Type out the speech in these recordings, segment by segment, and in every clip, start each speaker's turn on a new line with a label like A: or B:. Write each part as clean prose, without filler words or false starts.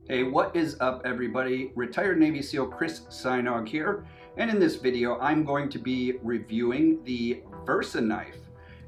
A: Hey, what is up everybody? Retired Navy SEAL Chris Sajnog here, and in this video I'm going to be reviewing the Versa knife.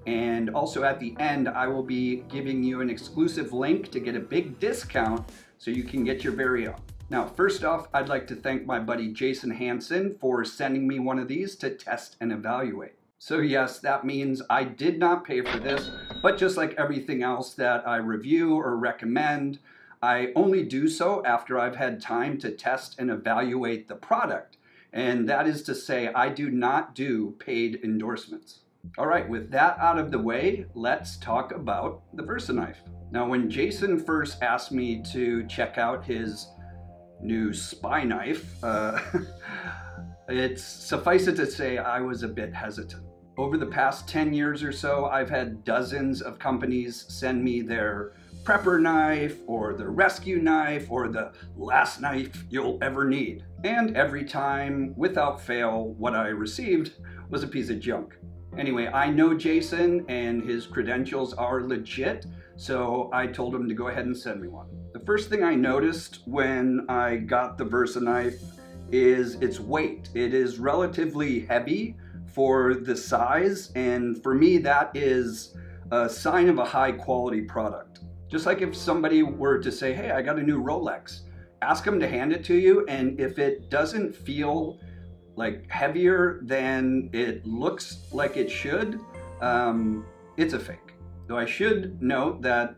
A: And also at the end I will be giving you an exclusive link to get a big discount so you can get your very own. Now first off, I'd like to thank my buddy Jason Hansen for sending me one of these to test and evaluate. So yes, that means I did not pay for this, but just like everything else that I review or recommend, I only do so after I've had time to test and evaluate the product. And that is to say, I do not do paid endorsements. All right, with that out of the way, let's talk about the Versa knife. Now, when Jason first asked me to check out his new spy knife, it's suffice it to say I was a bit hesitant. Over the past 10 years or so, I've had dozens of companies send me their prepper knife or the rescue knife or the last knife you'll ever need. And every time, without fail, what I received was a piece of junk. Anyway, I know Jason and his credentials are legit, so I told him to go ahead and send me one. The first thing I noticed when I got the Versa knife is its weight. It is relatively heavy for the size, and for me that is a sign of a high quality product. Just like if somebody were to say, hey, I got a new Rolex, ask them to hand it to you, and if it doesn't feel like heavier than it looks like it should, it's a fake. Though I should note that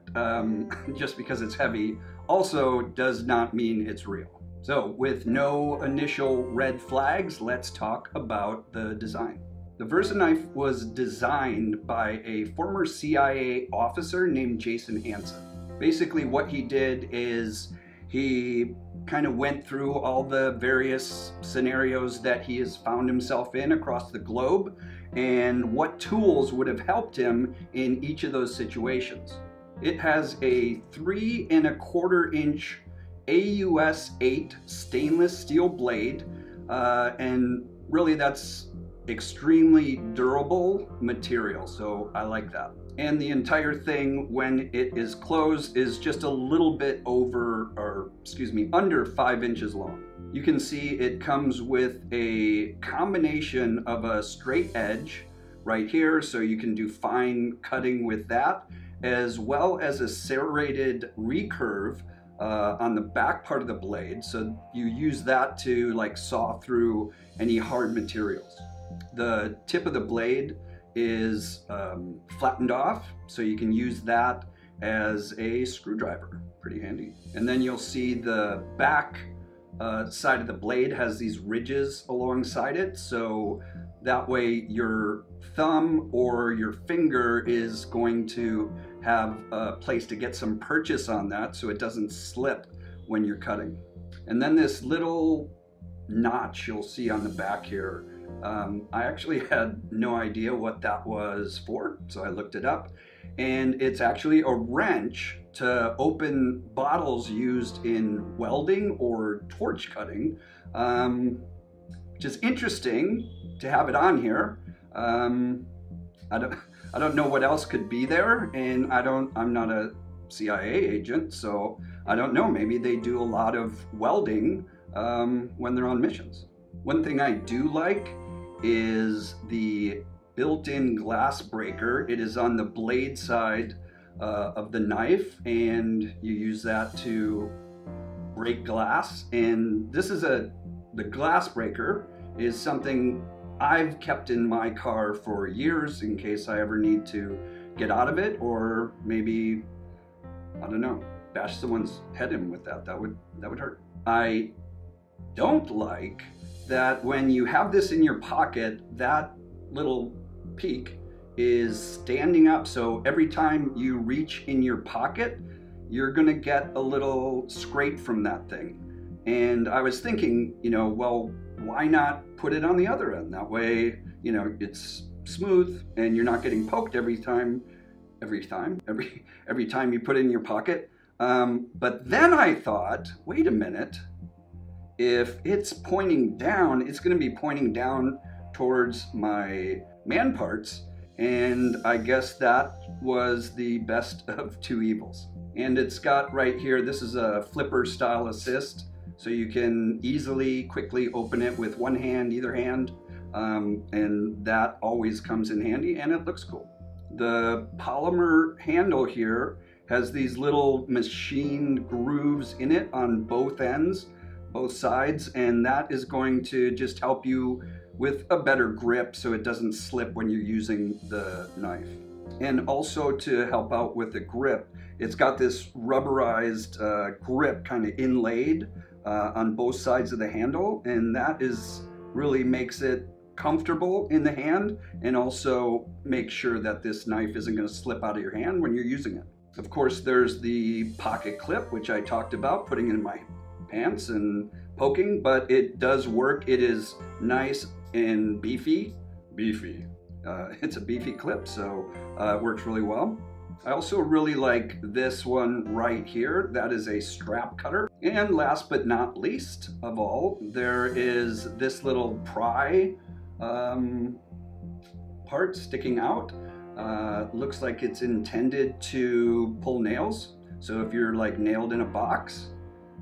A: just because it's heavy also does not mean it's real. So with no initial red flags, let's talk about the design. The Versa knife was designed by a former CIA officer named Jason Hansen. Basically what he did is he kind of went through all the various scenarios that he has found himself in across the globe and what tools would have helped him in each of those situations. It has a 3 1/4 inch AUS 8 stainless steel blade, and really that's extremely durable material, so I like that. And the entire thing, when it is closed, is just a little bit under 5 inches long. You can see it comes with a combination of a straight edge right here, so you can do fine cutting with that, as well as a serrated recurve on the back part of the blade, so you use that to like saw through any hard materials. The tip of the blade is flattened off, so you can use that as a screwdriver. Pretty handy. And then you'll see the back side of the blade has these ridges alongside it, so that way your thumb or your finger is going to have a place to get some purchase on that so it doesn't slip when you're cutting. And then this little notch you'll see on the back here, I actually had no idea what that was for, so I looked it up, and it's actually a wrench to open bottles used in welding or torch cutting, which is interesting to have it on here. I don't know what else could be there, and I'm not a CIA agent, so I don't know, maybe they do a lot of welding when they're on missions. One thing I do like is the built-in glass breaker. It is on the blade side of the knife, and you use that to break glass. And this is the glass breaker is something I've kept in my car for years in case I ever need to get out of it, or maybe, I don't know, bash someone's head in with that. That would hurt. I don't like that when you have this in your pocket, that little peak is standing up, so every time you reach in your pocket, you're gonna get a little scrape from that thing. And I was thinking, you know, well, why not put it on the other end? That way, you know, it's smooth and you're not getting poked every time you put it in your pocket. But then I thought, wait a minute, if it's pointing down, it's going to be pointing down towards my man parts, and I guess that was the best of two evils. And it's got right here, this is a flipper style assist, so you can easily, quickly open it with one hand, either hand, and that always comes in handy, and it looks cool. The polymer handle here has these little machined grooves in it on both ends, both sides, and that is going to just help you with a better grip so it doesn't slip when you're using the knife. And also to help out with the grip, it's got this rubberized grip kind of inlaid on both sides of the handle, and that really makes it comfortable in the hand, and also make sure that this knife isn't going to slip out of your hand when you're using it. Of course, there's the pocket clip, which I talked about, putting it in my pants and poking, but it does work. It is nice and beefy. It's a beefy clip, so it works really well. I also really like this one right here. That is a strap cutter. And last but not least of all, there is this little pry part sticking out. Looks like it's intended to pull nails. So if you're like nailed in a box,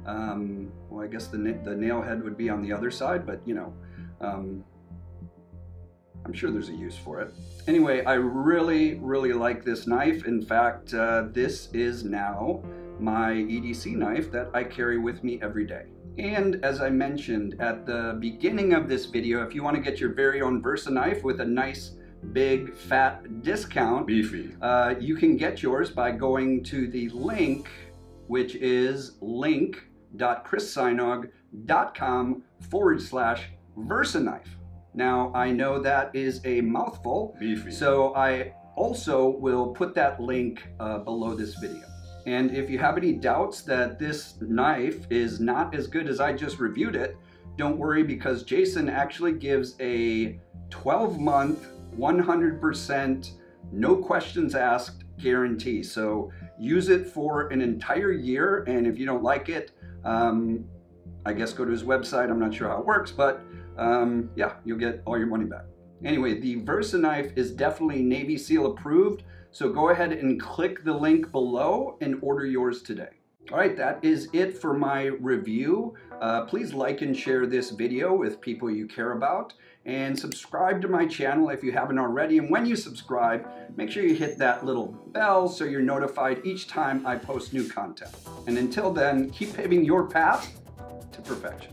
A: well, I guess the nail head would be on the other side, but you know, I'm sure there's a use for it. Anyway, I really like this knife. In fact, this is now my EDC knife that I carry with me every day. And as I mentioned at the beginning of this video, if you want to get your very own Versa knife with a nice big fat discount, you can get yours by going to the link, which is link.chrissajnog.com/Versa knife. Now, I know that is a mouthful, so I also will put that link below this video. And if you have any doubts that this knife is not as good as I just reviewed it, don't worry, because Jason actually gives a 12-month, 100%, no questions asked guarantee. So use it for an entire year, and if you don't like it, I guess go to his website. I'm not sure how it works, but yeah, you'll get all your money back. Anyway, the Versa knife is definitely Navy SEAL approved, so go ahead and click the link below and order yours today. All right, that is it for my review. Please like and share this video with people you care about, and subscribe to my channel if you haven't already. And when you subscribe, make sure you hit that little bell so you're notified each time I post new content. And until then, keep paving your path to perfection.